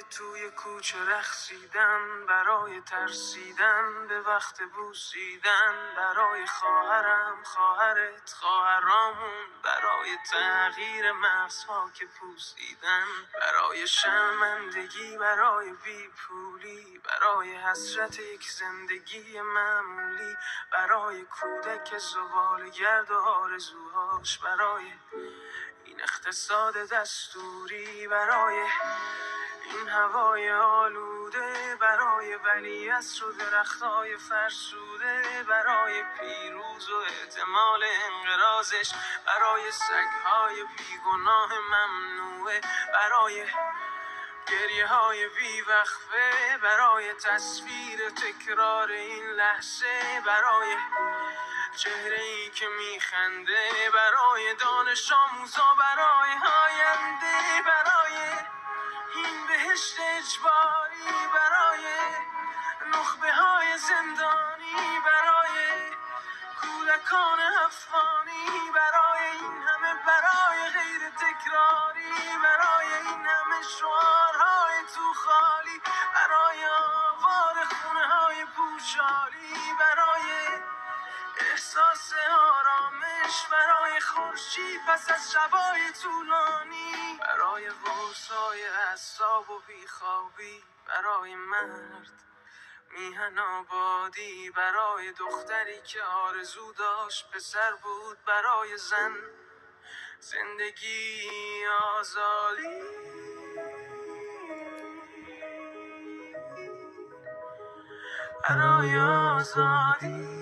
توی کوچه رقصیدن، برای ترسیدن به وقت بوسیدن، برای خواهرم، خواهرت، خواهرامون، برای تغییر مغزها که پوسیدن، برای شرمندگی، برای بیپولی، برای حسرت یک زندگی معمولی، برای کودک زباله‌گرد و آرزوهاش، برای این اقتصاد دستوری، برای این هوای آلوده، برای ولیعصر و درختای فرسوده، برای پیروز و احتمال انقراضش، برای سگهای بیگناه ممنوعه، برای گریه های بیوقفه، برای تصویر تکرار این لحظه، برای چهره ای که میخنده، برای دانش آموزا، برای آینده، برای این بهشت اجباری، برای نخبه های زندانی، برای کودکان افغانی، برای این همه برای غیر تکراری، برای این همه شعارهای تو خالی، برای آوار خونه های پوشالی، برای احساس آرامش، برای خورشید پس از شبای طولانی، برای قرصای اعصاب و بیخوابی، برای مرد میهن آبادی، برای دختری که آرزو داشت پسر بود، برای زن زندگی آزادی، برای آزادی.